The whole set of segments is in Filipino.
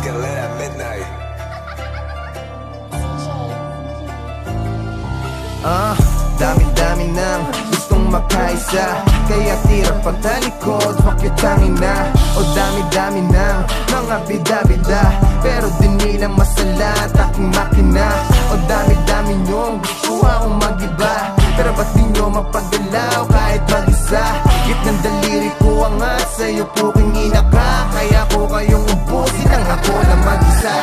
get lit at midnight. Dami-dami nang gustong makaisa, kaya tira pagtalikod, fuck your tangina. O dami-dami nang mga bida-bida, pero di nila masalat aking makina. O dami-dami nyong gusto akong mag-iba, pero ba't di nyo mapagdalaw kahit mag-isa? Git ng daliri ko angat, sa'yo po kingina ka, kaya ko kayong ubusin ang ako na mag-isa.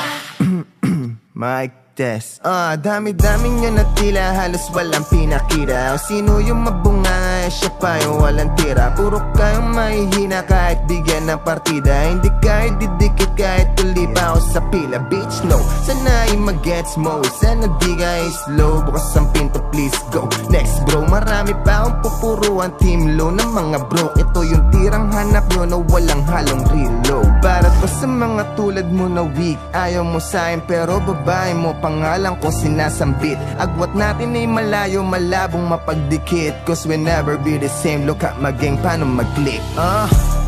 Mike test. Dami-dami nyo na tila halos walang pinakita. O sino yung mabunga, siya pa yung walang tira. Puro kayong mahihina kahit bigyan ng partida. Hindi kahit didikit kahit tuli pa ako sa pila. Bitch no, sana ay mag-gets mo. Sana di kayo slow, bukas ang pinto please go. Next bro, marami pa akong pupuruan. Team low ng mga bro, ito yung tirang hanap nyo na walang halong reload. Para to sa mga tulad mo na weak, ayaw mo sa'kin pero babae mo pangalan ko sinasambit. Agwat natin ay malayo, malabong mapagdikit. Cause we never be the same, look at my gang, paano mag-click?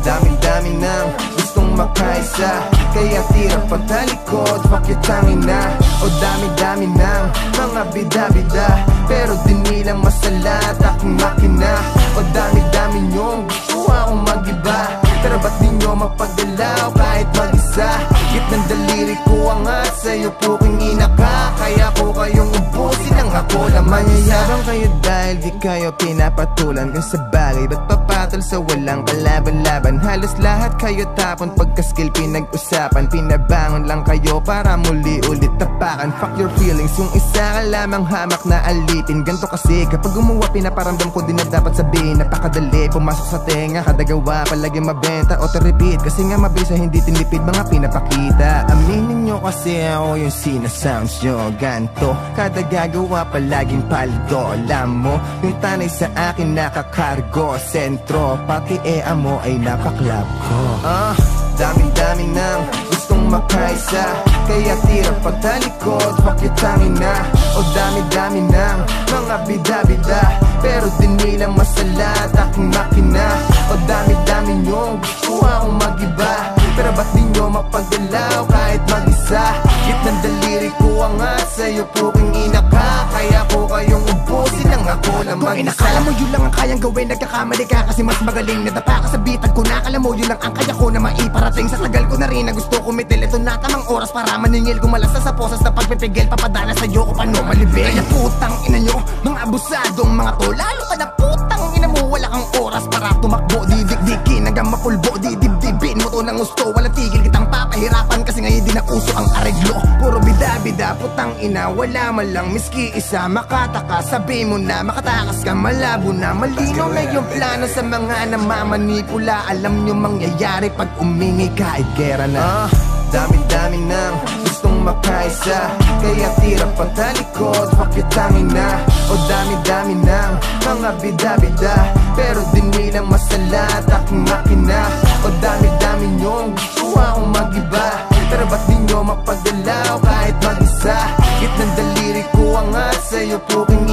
Dami-dami nang gustong makaisa, kaya tira pagtalikod, fuck your tangina. O dami-dami nang mga bida-bida, pero di nila masalat aking makina. O dami-dami nyong gusto akong mag-iba, pero ba't di nyo mapagdalaw kahit mag-isa? Git ng daliri ko angat, sa'yo po kingina ka, kaya ko kayong ubusin ang ako na manyayabang kayo dahil di kayo pinapatulan. Kung sa bagay, ba't papatol sa walang kalaban-laban? Halos lahat kayo tapon, pagka-skill pinag-usapan. Pinabangon lang kayo para muli ulit tapakan. Fuck your feelings, yung isa ka lamang hamak na alipin. Ganto kasi kapag gumawa, pinaparamdam ko din na dapat sabihin. Napakadali, pumasok sa tenga, kada gawa palagi mabenta, auto-repeat. Kasi nga mabisa, hindi tinipid mga pinapakita. Aminin nyo kasi ako yung sinasounds nyo ganto, kada gagawa palaging paldo. Alam mo, yung tanay sa akin nakakargo, sentro, pati ea mo ay napaklab ko. Dami-dami nang gustong makaisa, kaya tira pagtalikod, fuck your tangina. O dami-dami nang mga bida-bida, pero di nila masalat aking makina. O dami-dami nyong gusto akong mag-iba, pero ba't di nyo mapagdalaw kahit mag-isa? Git ng daliri ko angat, sa'yo po kingina ka, kaya ko kayong ubusin ang ako na mag-isa. Inakala mo yun lang ang kayang gawin, nagkakamali ka kasi mas magaling. Nadapa ka sa bitag ko, nakala mo yun lang ang kaya ko na maiparating. Sa tagal ko na rin na gusto kumitil, ito na tamang oras para maningil. Gumalasa sa posas na pagpipigil, papadala sa'yo ko paano malibig. Kaya putang ina nyo, mga abusadong mga to, lalo ka na putang ina mo, wala kang oras para tumakbo. Didikdikin hanggang mapulbo, didibdibin mo to ng gusto. Walang tigil kitang papahirapan kasi ngayon di na uso ang areglo. Puro bida-bida, putang ina, wala man lang miski isa. Makataka, sabi mo na, makatakas ka, malabo na. Malinaw na yung plano sa mga namamanipula. Alam nyo mangyayari pag umingi ka, igera na. Dami-dami nang gustong makaisa, kaya tira pagtalikod, fuck your tangina. O dami-dami nang mga bida-bida, pero di nila masalat aking makina. O dami-dami nyong gusto akong mag-iba, pero ba't di nyo mapagdalaw kahit mag-isa? Git ng daliri ko angat, sa'yo po kingina